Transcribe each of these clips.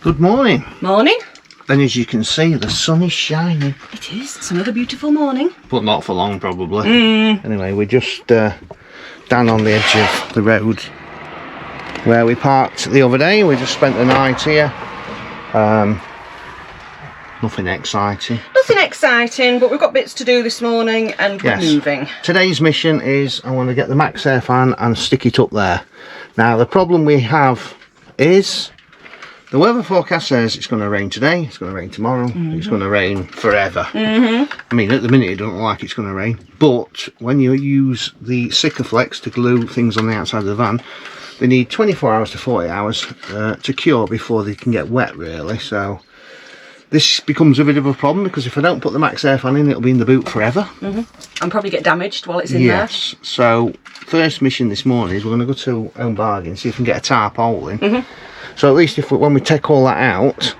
Good morning. Morning. And as you can see, the sun is shining. It is. It's another beautiful morning. But not for long, probably. Anyway, we're just down on the edge of the road where we parked the other day. We just spent the night here. Nothing exciting. Nothing exciting, but we've got bits to do this morning and we're moving. Today's mission is I want to get the max air fan and stick it up there. Now, the problem we have is the weather forecast says it's going to rain today, it's going to rain tomorrow, it's going to rain forever. I mean, at the minute it doesn't look like it's going to rain, but when you use the Sikaflex to glue things on the outside of the van, they need 24 hours to 40 hours to cure before they can get wet, really. So this becomes a bit of a problem because if I don't put the max air fan in, it'll be in the boot forever. And probably get damaged while it's in there. Yes, so first mission this morning is we're going to go to Home Bargain, see if we can get a tarpaulin. So at least if when we take all that out,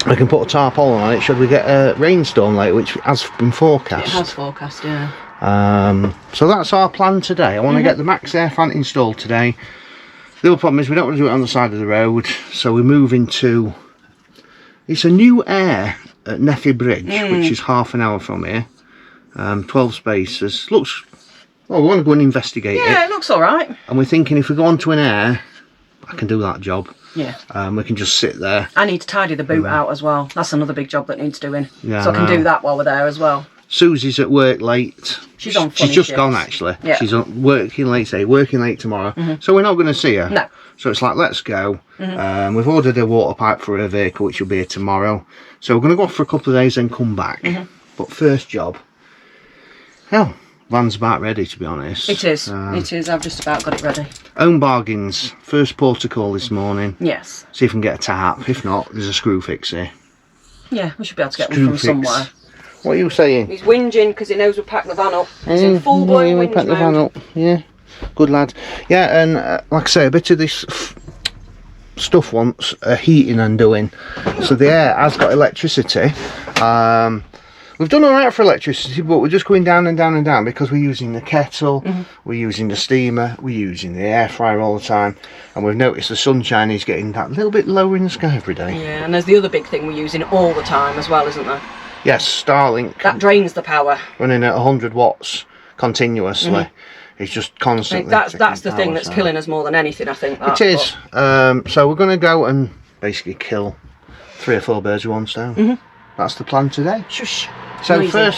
we can put a tarpaulin on it should we get a rainstorm later, which has been forecast. It has forecast, yeah. So that's our plan today. I want to get the max air fan installed today. The other problem is we don't want to do it on the side of the road, so we're moving to, it's a new aire at Neffy Bridge, which is half an hour from here. 12 spaces. Looks, well, we want to go and investigate it. Yeah, it looks alright. And we're thinking if we go onto an aire, I can do that job. Yeah. We can just sit there. I need to tidy the boot out as well. That's another big job that needs doing. Yeah, so I can do that while we're there as well. Susie's at work late. She's on She's just shifts. gone, actually. Yeah. She's working late today, working late tomorrow. So we're not going to see her. No. So it's like, let's go. We've ordered a water pipe for her vehicle, which will be here tomorrow. So we're going to go off for a couple of days and come back. But first job, hell, van's about ready, to be honest. It is. It is. I've just about got it ready. Home Bargains, first port of call this morning. Yes. See if we can get a tap. If not, there's a screw fix here. Yeah, we should be able to get one from somewhere. What are you saying? He's whinging because he knows we've packed the van up. He's in full-blown whinge pack the van mode. up. Yeah, good lad. Yeah, and like I say, a bit of this stuff wants heating and doing. So the air has got electricity. We've done all right for electricity, but we're just going down and down and down because we're using the kettle, we're using the steamer, we're using the air fryer all the time, and we've noticed the sunshine is getting that little bit lower in the sky every day. Yeah, and there's the other big thing we're using all the time as well, isn't there? Yes, Starlink. That drains the power. Running at 100 watts continuously. It's just constantly. That's the thing that's killing us more than anything, I think. It is. So we're going to go and basically kill 3 or 4 birds with one stone. That's the plan today. Shush. So Amazing.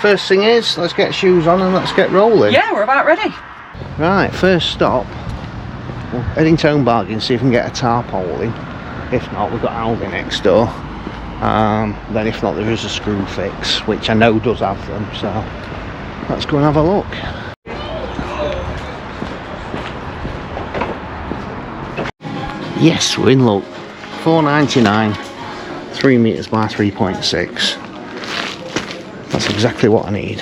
first thing is, let's get shoes on and let's get rolling. Yeah, we're about ready. Right, first stop, we're heading to Home Bargain, see if we can get a tarpaulin. If not, we've got Aldi next door. Then if not, there is a screw fix, which I know does have them, so let's go and have a look. Yes, we're in luck. £4.99, 3 metres by 3.6. That's exactly what I need.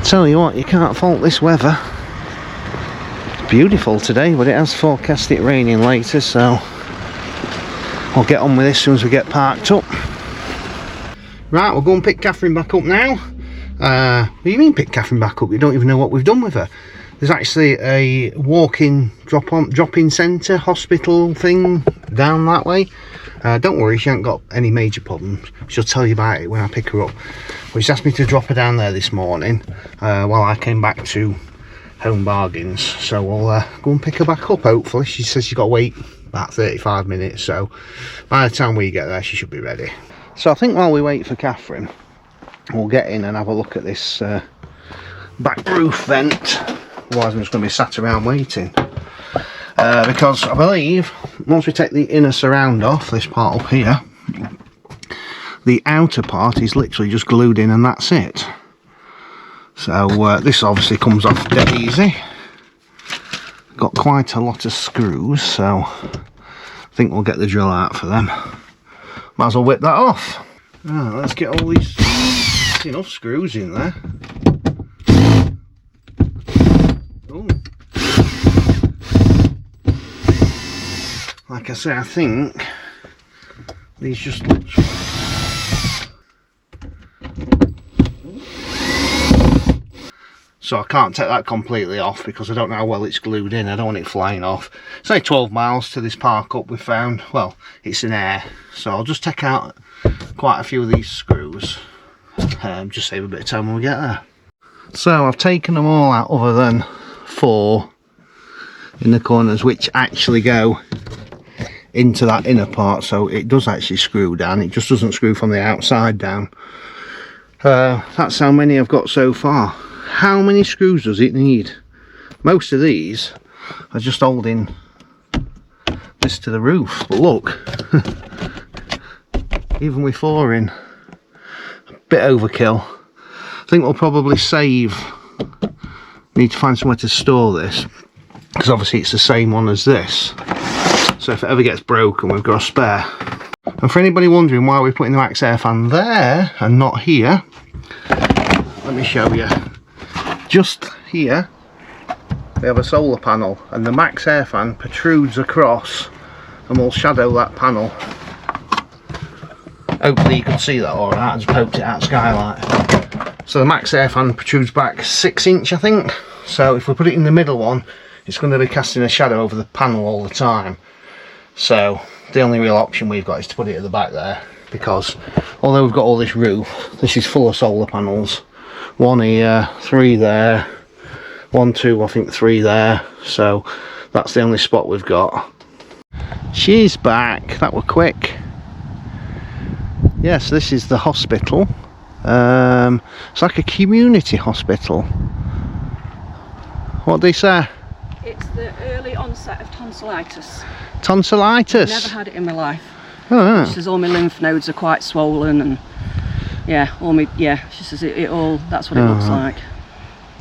Tell you what, you can't fault this weather. It's beautiful today, but it has forecast it raining later, so I'll get on with this as soon as we get parked up. Right, we'll go and pick Catherine back up now. What do you mean pick Catherine back up? You don't even know what we've done with her. There's actually a walk-in, drop-in centre, hospital thing down that way. Don't worry, she ain't got any major problems. She'll tell you about it when I pick her up. But she's asked me to drop her down there this morning while I came back to Home Bargains. So we'll go and pick her back up, hopefully. She says she's got to wait about 35 minutes, so by the time we get there, she should be ready. So I think while we wait for Catherine, we'll get in and have a look at this back roof vent. Otherwise I'm just going to be sat around waiting. Because I believe once we take the inner surround off, this part up here, the outer part is literally just glued in and that's it. So this obviously comes off dead easy. Got quite a lot of screws, so I think we'll get the drill out for them. Might as well whip that off. Right, let's get all these, enough screws in there. Ooh. Like I say, I think these just look. so I can't take that completely off because I don't know how well it's glued in. I don't want it flying off. It's only 12 miles to this park up we found. Well, it's an aire, so I'll just take out quite a few of these screws, just save a bit of time when we get there. So I've taken them all out other than 4 in the corners, which actually go into that inner part, so it does actually screw down. It just doesn't screw from the outside down. That's how many I've got so far. How many screws does it need? Most of these are just holding this to the roof, but look, even with 4 in, a bit overkill. I think we'll probably save. We need to find somewhere to store this, because obviously it's the same one as this, so if it ever gets broken we've got a spare. And for anybody wondering why we're putting the max air fan there and not here, let me show you. Just here we have a solar panel, and the max air fan protrudes across and will shadow that panel. Hopefully you can see that alright. I just poked it out skylight. So the max air fan protrudes back 6 inch, I think. So if we put it in the middle one, it's going to be casting a shadow over the panel all the time. So the only real option we've got is to put it at the back there, because although we've got all this roof, this is full of solar panels. 1 here, 3 there, 1, 2, I think 3 there. So that's the only spot we've got. She's back. That were quick. Yes, this is the hospital. It's like a community hospital. What do they say? It's the early onset of tonsillitis. Tonsillitis? Never had it in my life. Oh, She says all my lymph nodes are quite swollen, and she says it all, that's what it looks like.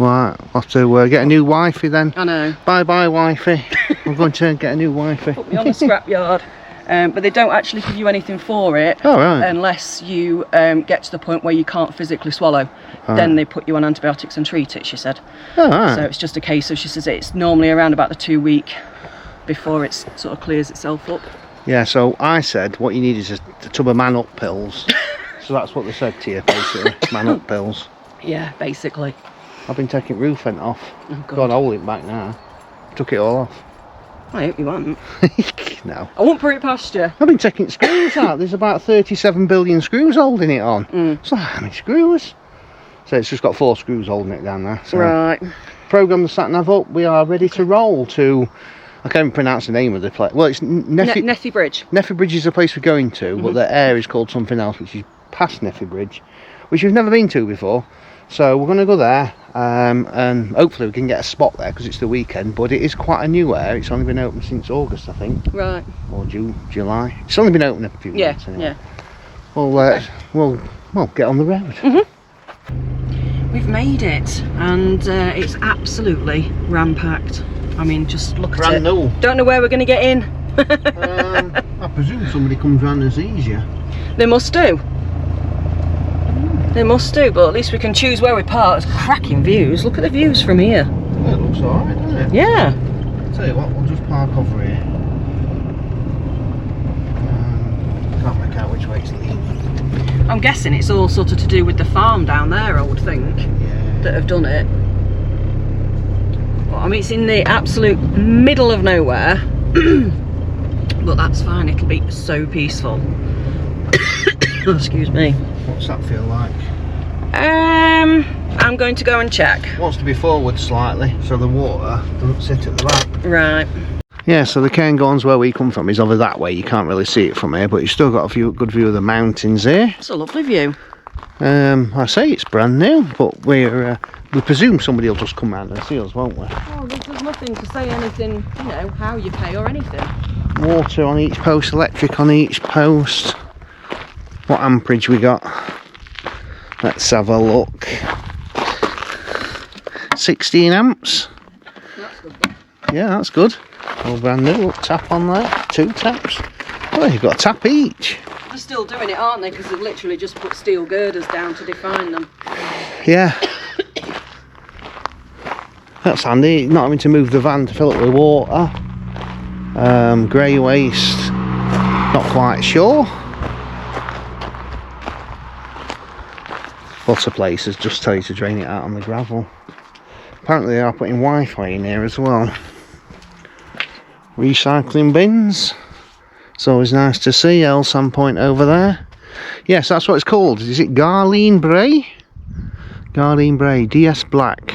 Right, I'll have to get a new wifey then. I know. Bye bye wifey. I'm going to get a new wifey. Put me on the scrapyard. But they don't actually give you anything for it unless you get to the point where you can't physically swallow. Then they put you on antibiotics and treat it, she said. So it's just a case of, she says it's normally around about the 2 week before it sort of clears itself up. Yeah, so I said what you need is a tub of man up pills. So that's what they said to you, basically. Man up pills. Yeah, basically. I've been taking roof vent off. Oh, God. God, hold it back now. Took it all off. I hope you won't. No. I won't put it past you. I've been taking screws out. There's about 37 billion screws holding it on. So how many screws? So it's just got 4 screws holding it down there. So Right. Program the sat nav up. We are ready to roll to, I can't even pronounce the name of the place. Well, it's Nethy Bridge. Nethy Bridge is the place we're going to, but the aire is called something else, which is past Nethy Bridge, which we've never been to before. So we're going to go there, and hopefully we can get a spot there because it's the weekend. But it is quite a new aire. It's only been open since August, I think. Right. Or July. It's only been open a few months anyway. Yeah. We'll get on the road. We've made it, and it's absolutely ram-packed. I mean, just look at Brand it. new. Don't know where we're going to get in. I presume somebody comes round and sees you. They must do. They must do, but at least we can choose where we park. It's cracking views. Look at the views from here. Yeah, it looks alright, doesn't it? Yeah. I'll tell you what, we'll just park over here. Can't make out which way it's leading. I'm guessing it's all sort of to do with the farm down there, I would think, that have done it. Well, I mean, it's in the absolute middle of nowhere, but that's fine. It'll be so peaceful. Excuse me. What's that feel like? I'm going to go and check. It wants to be forward slightly so the water doesn't sit at the back. Right. Yeah, so the Cairngorms where we come from is over that way. You can't really see it from here, but you've still got a good view of the mountains here. It's a lovely view. I say it's brand new, but we presume somebody will just come round and see us, won't we? Well, there's nothing to say anything, you know, how you pay or anything. Water on each post, electric on each post. What amperage we got? Let's have a look. 16 amps. That's good. Yeah, that's good. All brand new. Look, tap on there. 2 taps. Oh, you've got a tap each. They're still doing it, aren't they? Because they've literally just put steel girders down to define them. Yeah. That's handy. Not having to move the van to fill it with water. Grey waste. Not quite sure. Lots of places just tell you to drain it out on the gravel. Apparently they are putting Wi-Fi in here as well. Recycling bins. It's always nice to see. Elsan Point over there. Yes, that's what it's called. Is it Garline Bray? Garline Bray, DS Black.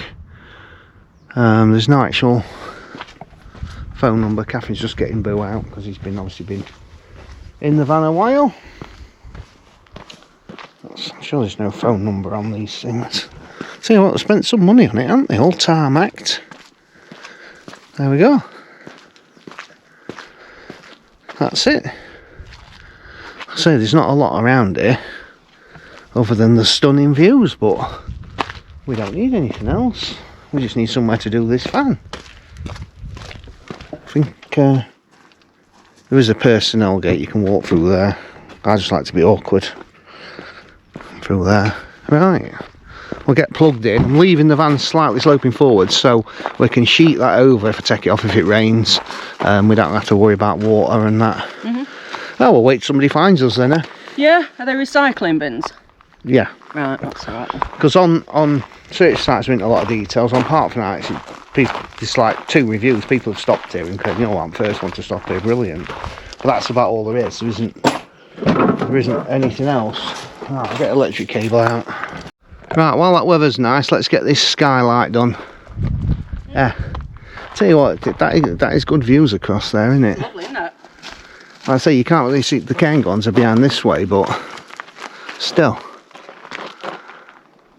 There's no actual phone number. Catherine's just getting Boo out because he's obviously been in the van a while. I'm sure there's no phone number on these things. See what, they spent some money on it, haven't they? All tarmacked. There we go. That's it. I say there's not a lot around here other than the stunning views, but we don't need anything else. We just need somewhere to do this van. I think there is a personnel gate you can walk through there. I just like to be awkward through there. Right, we'll get plugged in. I'm leaving the van slightly sloping forward so we can sheet that over if I take it off if it rains. We don't have to worry about water and that. Oh, we'll wait till somebody finds us then, eh? Yeah, are they recycling bins? Yeah. Right, that's alright. Because on search sites we into a lot of details. On Park for Nights, it's like 2 reviews. People have stopped here and said, you know what, I'm the first one to stop here, brilliant. But that's about all there is. There isn't anything else. Right, I'll get electric cable out. Right, while that weather's nice, let's get this skylight done. Yeah. Tell you what, that is good views across there, isn't it? Lovely, isn't it? Like I say, you can't really see the Cairngorms are behind this way, but still.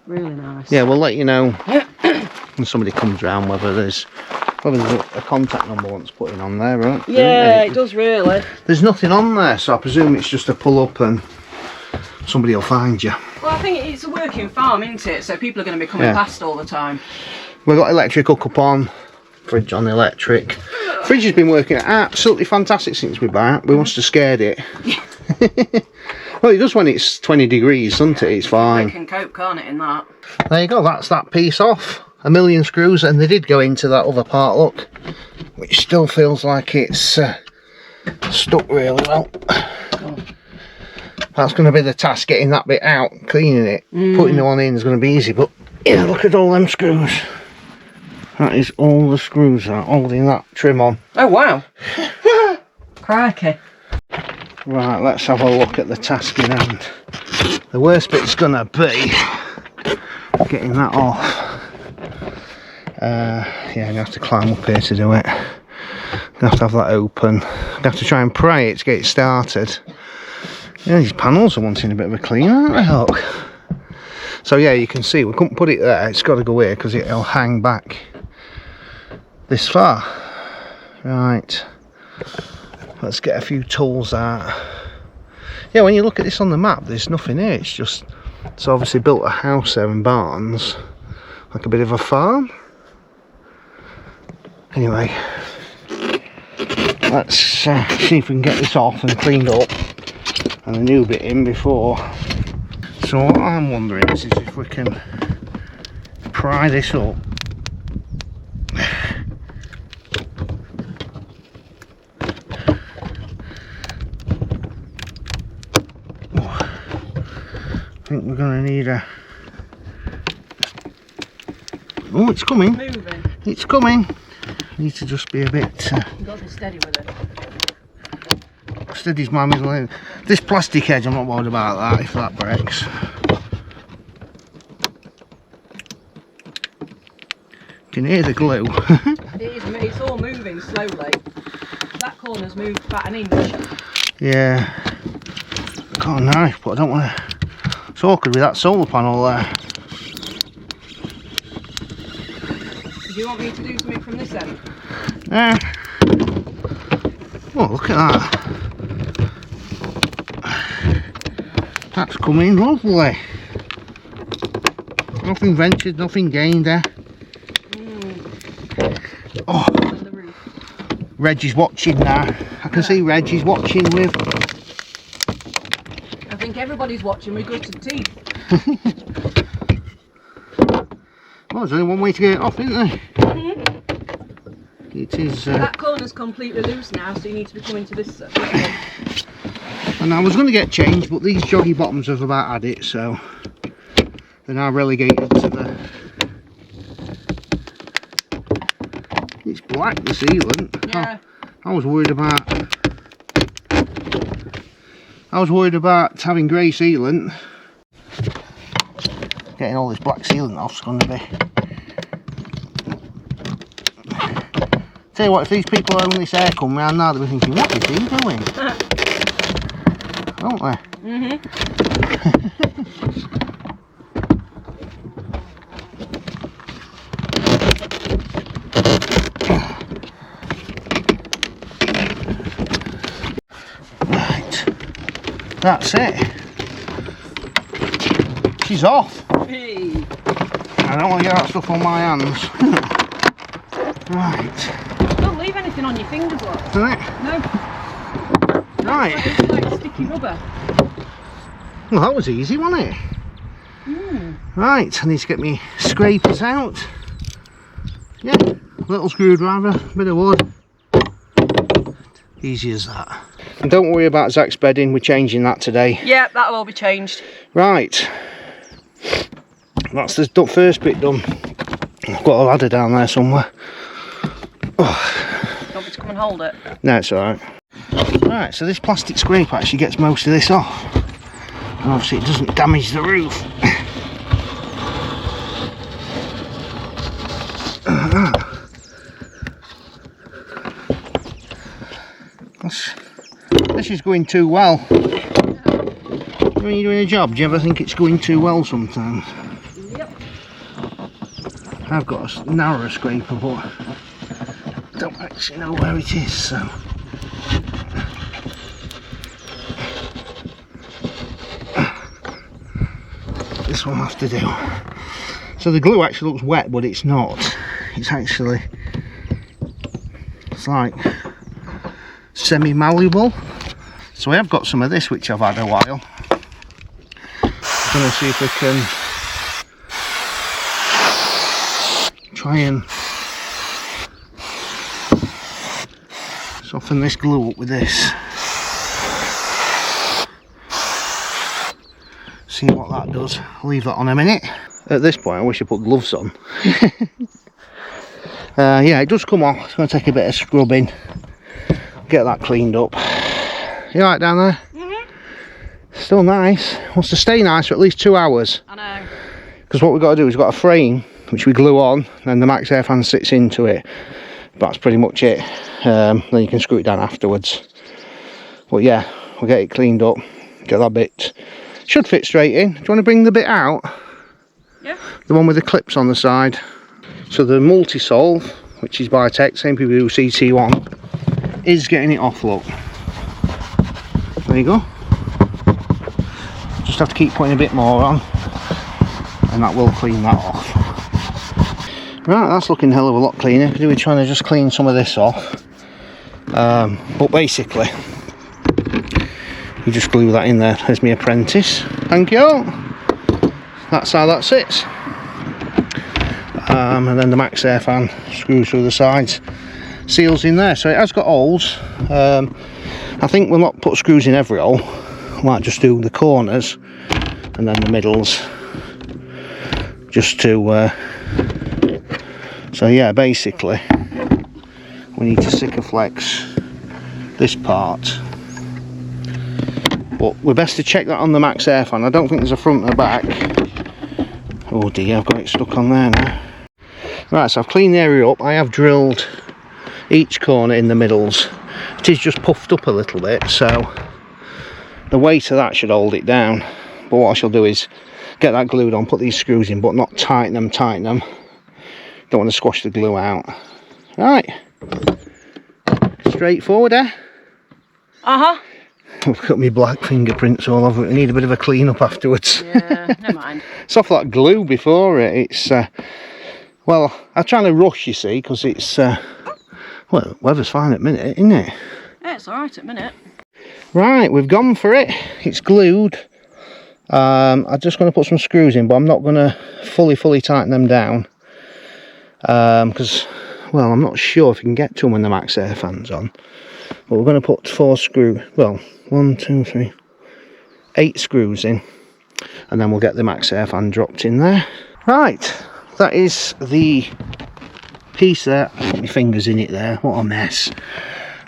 Really nice. Yeah, we'll let you know when somebody comes round whether there's a contact number once put in on there, right? Yeah, it does really. There's nothing on there, so I presume it's just a pull up and somebody will find you. Well, I think it's a working farm, isn't it? So people are going to be coming past all the time. We've got electric hookup on, fridge on electric. Fridge has been working absolutely fantastic since we bought. We must have scared it. Well, it does when it's 20 degrees, doesn't it? It's fine. It can cope, can't it, in that? There you go, that's that piece off. 1,000,000 screws, and they did go into that other part, look, which still feels like it's stuck really well. That's going to be the task, getting that bit out, cleaning it. Putting the one in is going to be easy, but yeah, look at all them screws. That is all the screws out, holding that trim on. Oh wow. Crikey. Right, let's have a look at the task in hand. The worst bit's going to be getting that off. Yeah, I'm going to have to climb up here to do it. I'm going to have that open. I'm going to have to try and pry it to get it started. Yeah, these panels are wanting a bit of a clean, aren't they? Look. So yeah, you can see we couldn't put it there. It's got to go here because it'll hang back this far. Right. Let's get a few tools out. Yeah, when you look at this on the map, there's nothing here. It's obviously built a house there and barns, like a bit of a farm. Anyway, let's see if we can get this off and cleaned up and a new bit in before. So what I'm wondering is if we can pry this up. I think we're going to need a... Oh, it's coming. Moving. It's coming. Need to just be a bit... You've got to be steady with it. Steady's my middle end. This plastic edge, I'm not worried about that if that breaks. You can hear the glue. It's all moving slowly. That corner's moved about an inch. Yeah. I've got a knife, but I don't want to... It's awkward with that solar panel there. Do you want me to do something from this end? Yeah. Oh, look at that. That's coming lovely. Nothing ventured, nothing gained there. Oh, Reg is watching now. I can see Reg is watching with... I think everybody's watching with gritted teeth. Well, there's only one way to get it off, isn't there? It is... That corner's completely loose now, so you need to be coming to this one. And I was going to get changed, but these joggy bottoms have about had it, so they're now relegated to black, the sealant. Yeah. I was worried about having grey sealant. Getting all this black sealant off's going to be. Tell you what, if these people own this air come round now, they'll be thinking, what is he doing? Won't they? Mm-hmm. Right. That's it. She's off. Hey. I don't want to get that stuff on my hands. Right. Don't leave anything on your fingers, look. Doesn't it? No. Right. It's like sticky rubber. Well, that was easy, wasn't it? Mm. Right, I need to get my scrapers out. Yeah, little screwdriver, bit of wood. Easy as that. And don't worry about Zach's bedding, we're changing that today. Yeah, that'll all be changed. Right. That's the first bit done. I've got a ladder down there somewhere. Oh. You want me to come and hold it? No, it's alright. Right, so this plastic scraper actually gets most of this off. And obviously it doesn't damage the roof. This is going too well. When you're doing a job, do you ever think it's going too well sometimes? Yep. I've got a narrower scraper, but I don't actually know where it is, so. This one will have to do. So the glue actually looks wet, but it's not. It's actually, it's like semi-malleable. So I have got some of this which I've had a while. I'm going to see if we can try and soften this glue up with this. See what that does. Leave that on a minute. At this point I wish I put gloves on. Yeah, it does come off. It's going to take a bit of scrubbing. Get that cleaned up. You alright down there? Mm-hmm. Still nice. Wants to stay nice for at least 2 hours. I know. Because what we've got to do is we've got a frame which we glue on, then the max air fan sits into it. That's pretty much it. Then you can screw it down afterwards. But yeah, we'll get it cleaned up. Get that bit. Should fit straight in. Do you want to bring the bit out? Yeah. The one with the clips on the side. So the multi-solve, which is by Tech, same people do CT1, is getting it off, look. There you go. Just have to keep putting a bit more on, and that will clean that off. Right, that's looking a hell of a lot cleaner, because we're trying to just clean some of this off. But basically, you just glue that in there as my apprentice. Thank you. That's how that sits. And then the max air fan screws through the sides, seals in there. So it has got holes. I think we'll not put screws in every hole. We might just do the corners and then the middles, just to so yeah, basically we need to Sikaflex this part, but we're best to check that on the max air fan. I don't think there's a front and a back. Oh dear, I've got it stuck on there now. Right, so I've cleaned the area up. I have drilled each corner in the middles. It is just puffed up a little bit, so the weight of that should hold it down. But what I shall do is get that glued on, put these screws in, but not tighten them. Don't want to squash the glue out. Right, straightforward, eh? Uh-huh. I've got my black fingerprints all over it. I need a bit of a clean up afterwards. Yeah, never mind. It's off that glue before it. It's well, I'm trying to rush, you see, because it's well, weather's fine at the minute, isn't it? Yeah, it's alright at the minute. Right, we've gone for it. It's glued. I'm just going to put some screws in, but I'm not going to fully tighten them down, because, well, I'm not sure if you can get to them when the max air fan's on. But we're going to put 4 screws, well, 1, 2, 3, 8 screws in, and then we'll get the max air fan dropped in there. Right, that is the piece there. I put my fingers in it there. What a mess.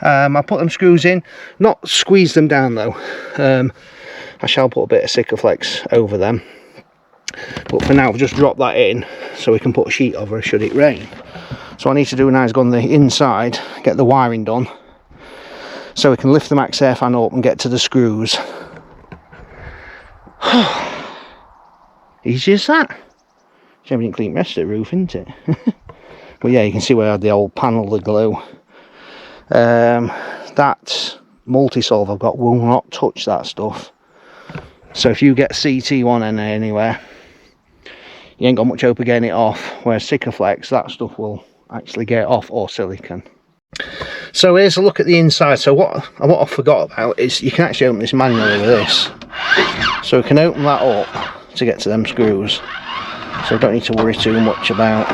I put them screws in, not squeeze them down though. I shall put a bit of Sikaflex over them, but for now I've just dropped that in so we can put a sheet over should it rain. So I need to do now is go on the inside, get the wiring done, so we can lift the max air fan up and get to the screws. Easy as that. She having a clean rest of the roof, isn't it? But yeah, you can see where I had the old panel of glue. That multi-solve I've got will not touch that stuff. So if you get CT1 in there anywhere, you ain't got much hope of getting it off. Whereas Sikaflex, that stuff will actually get it off, or silicone. So here's a look at the inside. So what I forgot about is you can actually open this manually with this. So we can open that up to get to them screws. So I don't need to worry too much about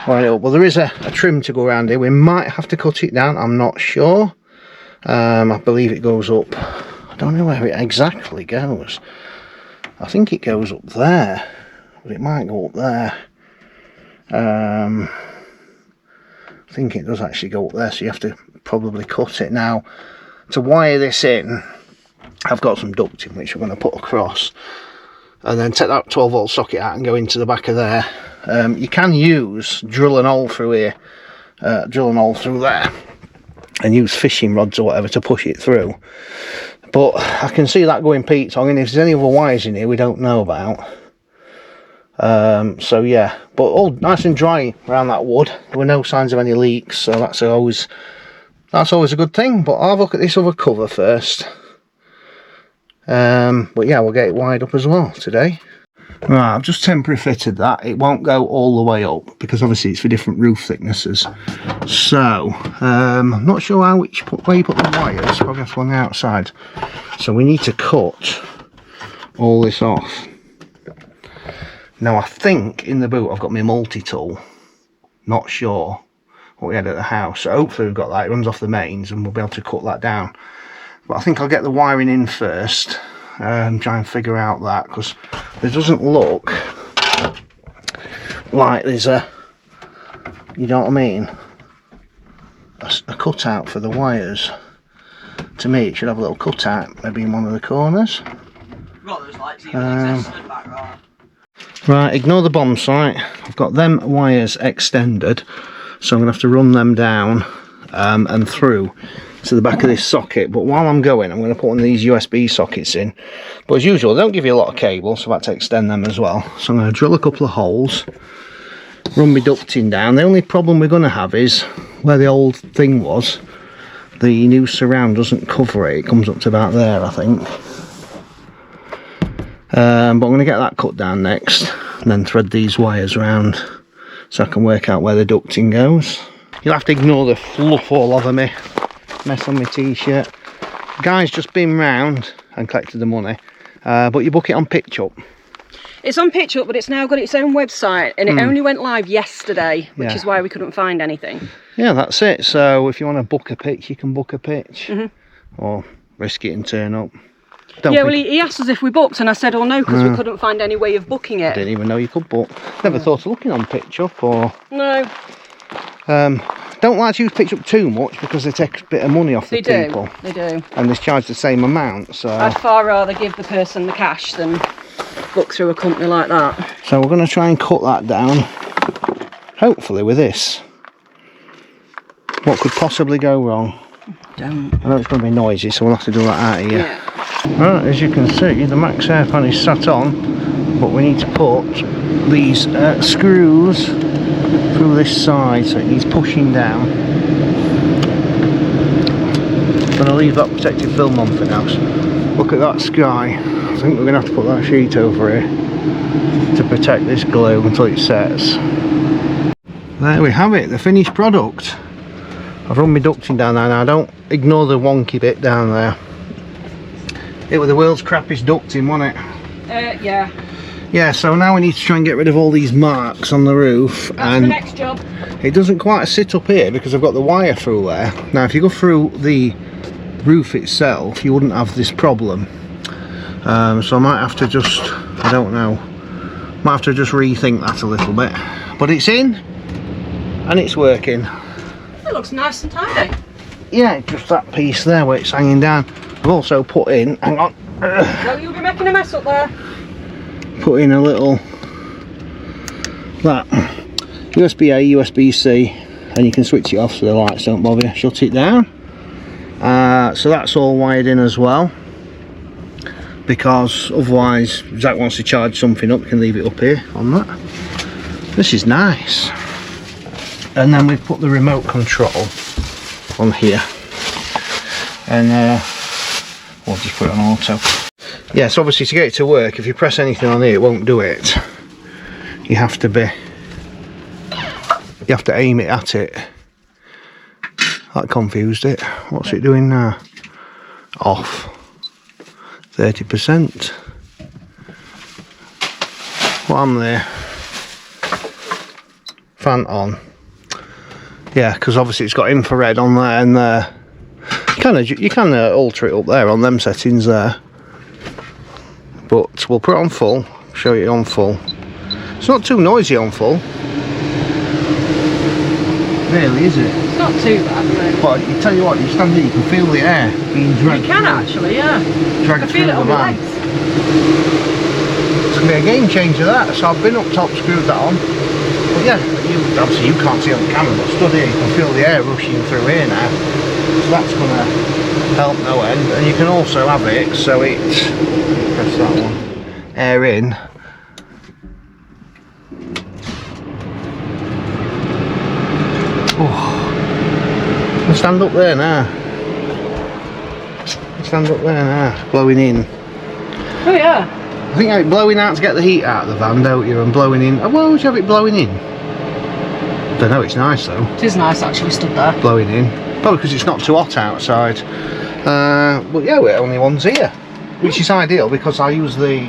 wiring it up. Well, there is a trim to go around here. We might have to cut it down, I'm not sure. I believe it goes up, I don't know where it exactly goes. I think it goes up there, but it might go up there. I think it does actually go up there, so you have to probably cut it. Now, to wire this in, I've got some ducting which we're going to put across, and then take that 12 volt socket out and go into the back of there. You can use drill an hole through here, drill an hole through there, and use fishing rods or whatever to push it through. But I can see that going peat tong, and if there's any other wires in here we don't know about. So yeah, but all nice and dry around that wood. There were no signs of any leaks, so that's always a good thing. But I'll have a look at this other cover first. But yeah, we'll get it wired up as well today. Right, I've just temporary fitted that. It won't go all the way up because obviously it's for different roof thicknesses. So I'm not sure where you put the wires. Probably have to on the outside. So we need to cut all this off. Now I think in the boot I've got my multi-tool. Not sure what we had at the house. So hopefully we've got that. It runs off the mains and we'll be able to cut that down. But I think I'll get the wiring in first and try and figure out that, because it doesn't look like there's a, you know what I mean, a cutout for the wires. To me it should have a little cutout maybe in one of the corners. Got those lights even exist in the back, right? Right, ignore the bomb sight. I've got them wires extended, so I'm going to have to run them down and through to the back of this socket. But while I'm going, I'm going to put one of these USB sockets in. But as usual, they don't give you a lot of cable, so I've had to extend them as well. So I'm going to drill a couple of holes, run my ducting down. The only problem we're going to have is where the old thing was, the new surround doesn't cover it. It comes up to about there, I think. But I'm going to get that cut down next and then thread these wires around so I can work out where the ducting goes. You'll have to ignore the fluff all over me, mess on my t-shirt. Guy's just been round and collected the money, but you book it on PitchUp. It's on PitchUp, but it's now got its own website, and it only went live yesterday, which is why we couldn't find anything. Yeah, that's it. So if you want to book a pitch, you can book a pitch, or risk it and turn up. Well, he asked us if we booked, and I said, oh no, because we couldn't find any way of booking it. I didn't even know you could book. Never thought of looking on PitchUp, or... No. Don't like to use PitchUp too much because they take a bit of money off the people. They do. And they charge the same amount, so... I'd far rather give the person the cash than book through a company like that. So we're going to try and cut that down, hopefully with this. What could possibly go wrong? Don't. I know it's going to be noisy, so we'll have to do that out of here. Yeah. Right, as you can see, the max air fan is sat on, but we need to put these screws through this side, so it needs pushing down. I'm going to leave that protective film on for now. So look at that sky. I think we're going to have to put that sheet over here to protect this glue until it sets. There we have it, the finished product. I've run my ducting down there now. Don't ignore the wonky bit down there. It was the world's crappiest ducting, wasn't it? Yeah. Yeah, so now we need to try and get rid of all these marks on the roof. That's the next job. It doesn't quite sit up here because I've got the wire through there. Now if you go through the roof itself, you wouldn't have this problem. So I might have to just, I don't know, might have to just rethink that a little bit. But it's in. and it's working. It looks nice and tidy. Yeah, just that piece there where it's hanging down. I've also put in, hang on. Well, you'll be making a mess up there. Put in a little, that, USB-A, USB-C, and you can switch it off so the lights don't bother you. Shut it down. So that's all wired in as well, because otherwise Zach wants to charge something up, you can leave it up here on that. This is nice. And then we've put the remote control on here, and we'll just put it on auto. Yes, obviously to get it to work, if you press anything on here it won't do it. You have to aim it at it. That confused it. What's it doing now? Off 30%. Well, I'm there. Fan on. Yeah, because obviously it's got infrared on there, and you can alter it up there on them settings there. But we'll put it on full. Show you on full. It's not too noisy on full. Really, is it? It's not too bad, no. But you tell you what, you stand there, you can feel the air being dragged. You can actually, yeah. Dragged through the van. It's going to be a game changer, that. So I've been up top, screwed that on. But yeah, obviously you can't see on the camera, but stood here, you can feel the air rushing through here now. So that's going to help no end. And you can also have it so it, press that one, air in. Oh. Stand up there now. Stand up there now. Blowing in. Oh yeah. I think you have it blowing out to get the heat out of the van, don't you? And blowing in. Oh, why would you have it blowing in? Don't know. It's nice though. It is nice actually, stood there. Blowing in. Probably because it's not too hot outside. But yeah, we're only ones here, which is ideal because I use the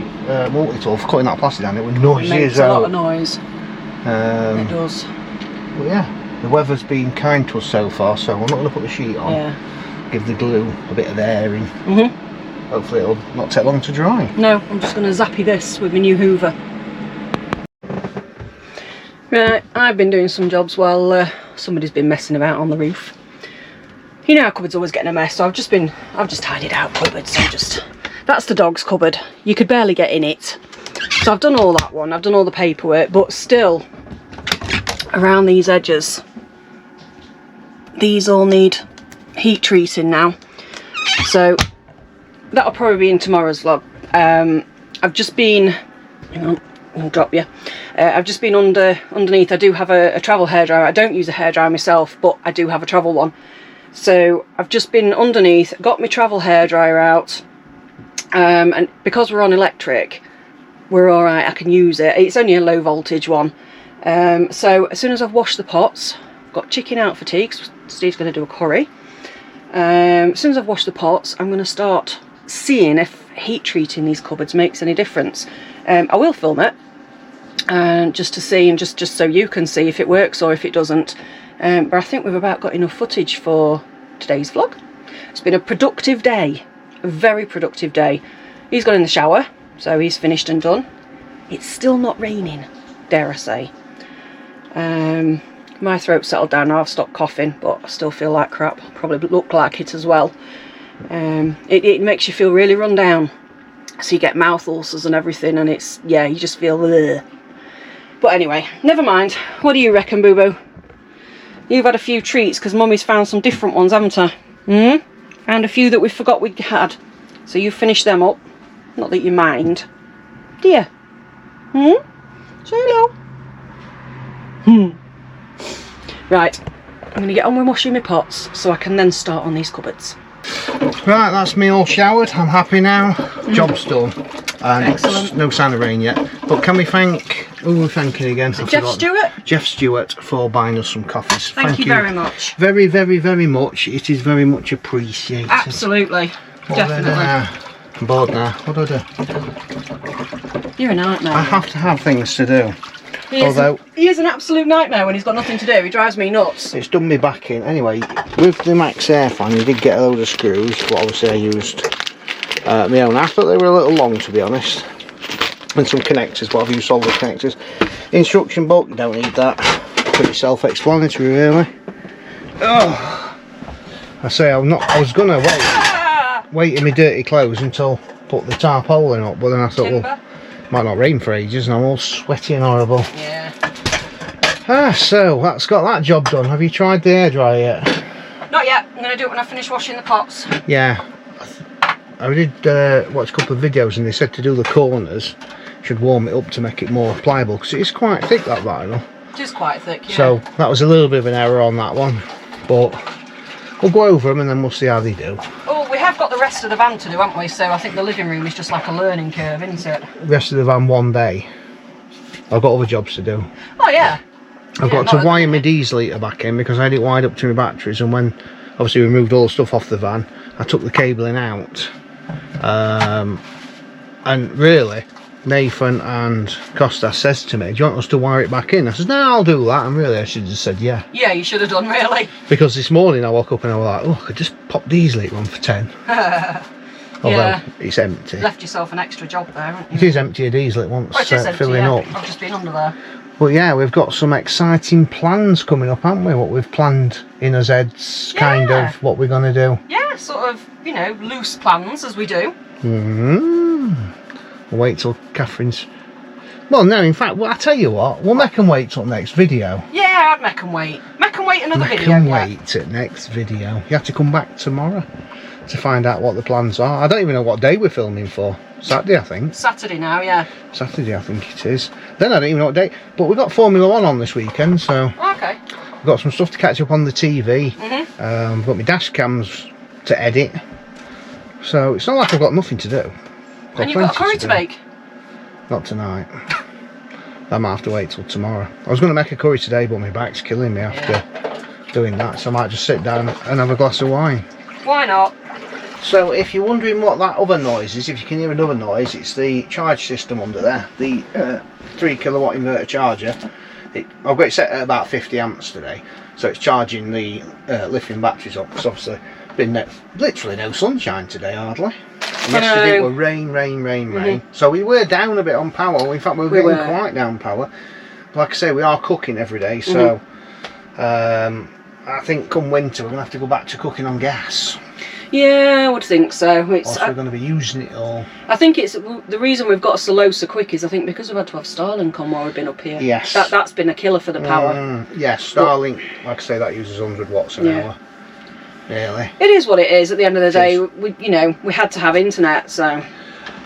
multi-tool for cutting that plastic down. It was noisy as hell. It makes a lot of noise. It does. But yeah. The weather's been kind to us so far, so I'm not going to put the sheet on. Yeah. Give the glue a bit of airing. Hopefully it'll not take long to dry. No, I'm just going to zappy this with my new Hoover. Right, I've been doing some jobs while somebody's been messing about on the roof. You know, our cupboard's always getting a mess, so I've just tidied out cupboards. That's the dog's cupboard. You could barely get in it. So I've done all that one. I've done all the paperwork, but still, around these edges, these all need heat treating now, so that'll probably be in tomorrow's vlog. I've just been, hang on, I'll drop you. I've just been underneath. I do have a travel hairdryer. I don't use a hairdryer myself, but I do have a travel one. So I've just been underneath, got my travel hairdryer out, and because we're on electric, we're all right. I can use it. It's only a low voltage one. So as soon as I've washed the pots, got chicken out for tea because Steve's going to do a curry. As soon as I've washed the pots, I'm going to start seeing if heat treating these cupboards makes any difference. I will film it, just to see, and just so you can see if it works or if it doesn't. But I think we've about got enough footage for today's vlog. It's been a productive day, a very productive day. He's gone in the shower, so he's finished and done. It's still not raining, dare I say. My throat's settled down now. I've stopped coughing, but I still feel like crap. Probably look like it as well. It makes you feel really run down, so you get mouth ulcers and everything, and it's, yeah, you just feel ugh. But anyway, never mind. What do you reckon, Boo Boo? You've had a few treats because Mummy's found some different ones, haven't I? Found a few that we forgot we had, so you finished them up. Not that you mind, do you? Say hello. Right, I'm going to get on with washing my pots so I can then start on these cupboards. Right, that's me all showered. I'm happy now. Job's done. Excellent. No sign of rain yet. But can we thank, who are we thanking again? Jeff Stewart? Jeff Stewart for buying us some coffees. Thank you very much. Very, very, very much. It is very much appreciated. Absolutely. Definitely. I'm bored now. What do I do? You're a nightmare. I have to have things to do. He is an absolute nightmare when he's got nothing to do. He drives me nuts. It's done me back in. Anyway, with the Max Air fan, you did get a load of screws, but obviously I used my own. I thought they were a little long, to be honest. And some connectors, but I've used solder connectors. Instruction book, you don't need that. pretty self-explanatory, really. Oh, I say I was gonna wait in my dirty clothes until put the tarpaulin up, but then I thought, well, it might not rain for ages, and I'm all sweaty and horrible. Yeah. So that's got that job done. Have you tried the hairdryer yet? Not yet. I'm going to do it when I finish washing the pots. Yeah. I did watch a couple of videos, and they said to do the corners, should warm it up to make it more pliable, because it is quite thick, that vinyl. It is quite thick, yeah. So that was a little bit of an error on that one, but we'll go over them and then we'll see how they do. Oh, we have got the rest of the van to do, haven't we? So I think the living room is just like a learning curve, isn't it? The rest of the van one day. I've got other jobs to do. Oh yeah. I've got to wire my diesel heater back in, because I had it wired up to my batteries, and when obviously we moved all the stuff off the van, I took the cabling out. And really, Nathan and Costa says to me, do you want us to wire it back in? I says, no, I'll do that. And really, I should have just said yeah. Yeah, you should have done, really. Because this morning I woke up and I was like, oh, I could just pop diesel heater on for 10. Although it's empty. Left yourself an extra job there, haven't you? It is empty a diesel, it wants filling up. I've just been under there. But yeah, we've got some exciting plans coming up, haven't we? What we've planned in us heads, kind of what we're going to do. Yeah, sort of, you know, loose plans as we do. We'll wait till Catherine's... Well, no, in fact, well, I tell you what, we'll make them wait till next video. Yeah, I'd make them wait. Make them wait another video. Make them wait at next video. You have to come back tomorrow to find out what the plans are. I don't even know what day we're filming for. Saturday, I think. Saturday now, yeah. Saturday, I think it is. Then I don't even know what day. But we've got Formula 1 on this weekend, so... Okay. We've got some stuff to catch up on the TV. I've got my dash cams to edit. So it's not like I've got nothing to do. And you've got a curry to make? Not tonight. I might have to wait till tomorrow. I was going to make a curry today, but my back's killing me after doing that. So I might just sit down and have a glass of wine. Why not? So if you're wondering what that other noise is, if you can hear another noise, it's the charge system under there, the 3 kilowatt inverter charger. I've got it set at about 50 amps today, so it's charging the lithium batteries up, because obviously been literally no sunshine today hardly. And yesterday it was rain. So we were down a bit on power. In fact we were getting quite down power. Like I say, we are cooking every day, so I think come winter we're going to have to go back to cooking on gas. Yeah, I would think so. We're going to be using it all. I think it's the reason we've got so low so quick is I think because we've had to have Starlink on while we've been up here. Yes. That's been a killer for the power. Yes, Starlink, like I say, that uses 100 watts an hour. Really. It is what it is. At the end of the day, we had to have internet, so.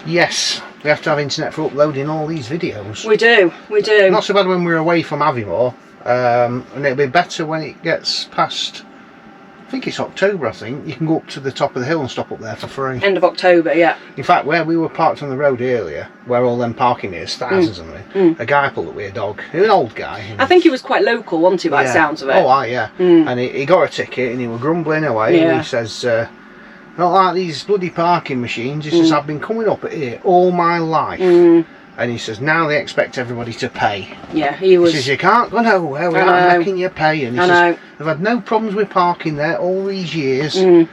Yes, we have to have internet for uploading all these videos. We do. Not so bad when we're away from Aviemore, and it'll be better when it gets past. I think it's October, I think. You can go up to the top of the hill and stop up there for free. End of October, yeah. In fact, where we were parked on the road earlier, where all them parking is, thousands of them, a guy pulled up with a dog. He was an old guy. I think he was quite local, wasn't he, by the sounds of it? Oh, yeah. And he got a ticket and he was grumbling away. And he says, not like these bloody parking machines. He says, I've been coming up here all my life. And he says, now they expect everybody to pay. Yeah, he says, you can't go nowhere without making you pay. And he says, they've had no problems with parking there all these years. And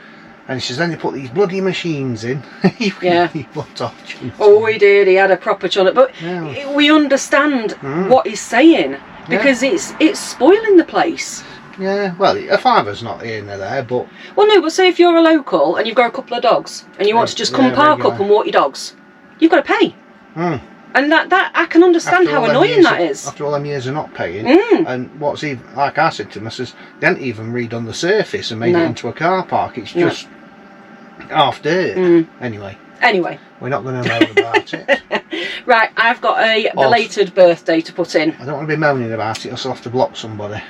he says, then they put these bloody machines in. He went off. Oh, he did. He had a proper chun. But we understand what he's saying. Because it's spoiling the place. Yeah, well, a fiver's not here and there, but... Well, no, but say if you're a local and you've got a couple of dogs and you want to just come park up and walk your dogs, you've got to pay. And that I can understand how annoying that is. After all them years of not paying, and what's even, like I said to him, I says, they haven't even redone the surface and made it into a car park, it's just half dirt. Anyway, we're not going to moan about it. Right, I've got a belated birthday to put in. I don't want to be moaning about it, I'll still have to block somebody.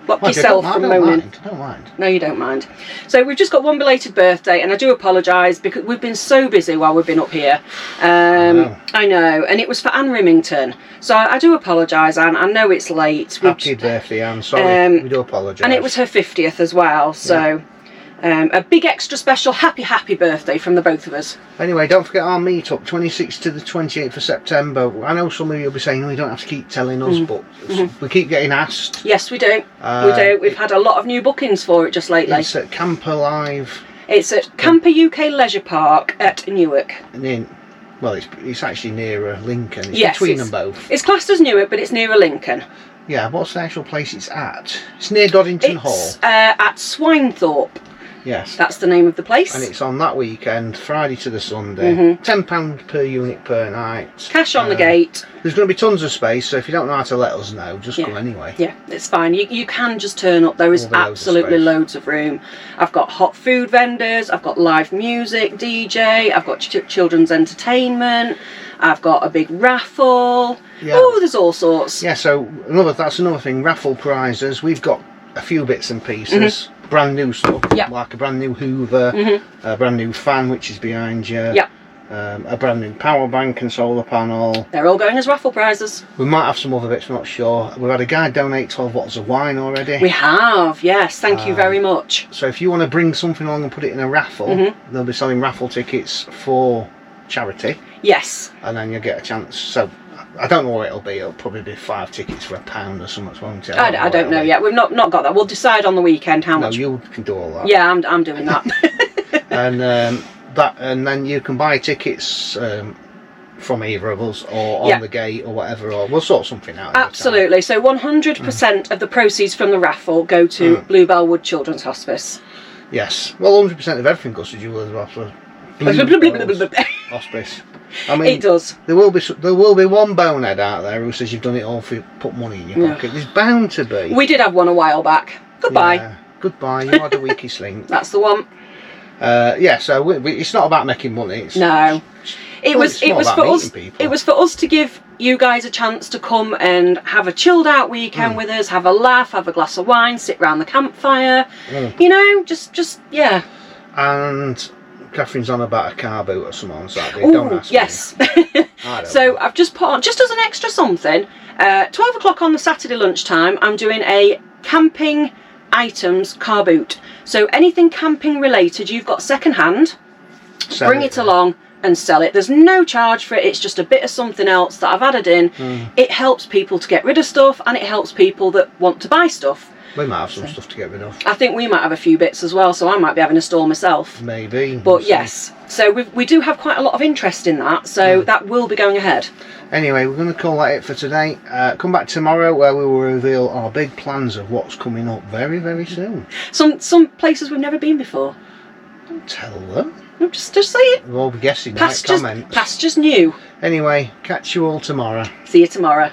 Block yourself from moaning. I don't mind. No, you don't mind. So we've just got one belated birthday, and I do apologise because we've been so busy while we've been up here. I know, and it was for Anne Rimington. So I do apologise, Anne. I know it's late. Happy birthday, Anne. Sorry, we do apologise. And it was her 50th as well, so... a big extra special happy birthday from the both of us. Anyway, don't forget our meet up 26th to the 28th of September. I know some of you will be saying we don't have to keep telling us, but we keep getting asked. Yes, we do. We do. We've had a lot of new bookings for it just lately. It's at Camper Live. It's at Camper UK Leisure Park at Newark. Well, it's actually nearer Lincoln. It's between them both. It's classed as Newark, but it's nearer Lincoln. Yeah, what's the actual place it's at? It's near Doddington Hall. It's at Swinethorpe. Yes. That's the name of the place. And it's on that weekend, Friday to the Sunday. £10 per unit per night. Cash on the gate. There's going to be tons of space, so if you don't know how to let us know, just go anyway. Yeah, it's fine. You can just turn up. There is absolutely loads of room. I've got hot food vendors, I've got live music, DJ, I've got children's entertainment, I've got a big raffle. Yeah. Oh, there's all sorts. Yeah, so that's another thing, raffle prizes. We've got a few bits and pieces. Brand new stuff, like a brand new Hoover, a brand new fan which is behind you, a brand new power bank and solar panel. They're all going as raffle prizes. We might have some other bits, we're not sure. We've had a guy donate 12 bottles of wine already. We have, yes, thank you very much. So if you want to bring something along and put it in a raffle, they'll be selling raffle tickets for charity. Yes. And then you'll get a chance. So I don't know what it'll be. It'll probably be 5 tickets for £1 or something, won't it? I don't know yet. We've not got that. We'll decide on the weekend how much. No, you can do all that. Yeah, I'm doing that. And then you can buy tickets from either of us or on the gate or whatever, or we'll sort something out. Absolutely. So 100% of the proceeds from the raffle go to Bluebell Wood Children's Hospice. Yes. Well, 100% of everything goes to Jeweller's Hospice. I mean, it does. There will be one bonehead out there who says you've done it all for put money in your pocket. There's bound to be. We did have one a while back. Goodbye. Yeah, goodbye. You had a weakest link. That's the one. Yeah. So it's not about making money. It was for us. It was for us to give you guys a chance to come and have a chilled out weekend with us, have a laugh, have a glass of wine, sit round the campfire. You know, just yeah. And Catherine's on about a car boot or something on Saturday. Ooh, don't ask yes. me. So I've just put on, just as an extra something, 12 o'clock on the Saturday lunchtime, I'm doing a camping items car boot. So anything camping related you've got second hand, bring it along and sell it. There's no charge for it. It's just a bit of something else that I've added in. It helps people to get rid of stuff, and it helps people that want to buy stuff. We might have some stuff to get rid of. I think we might have a few bits as well, so I might be having a store myself. Maybe. But yes, so we do have quite a lot of interest in that, so that will be going ahead. Anyway, we're going to call that it for today. Come back tomorrow where we will reveal our big plans of what's coming up very, very soon. Some places we've never been before. Don't tell them. Just say it. We'll be guessing. Pastures new. Anyway, catch you all tomorrow. See you tomorrow.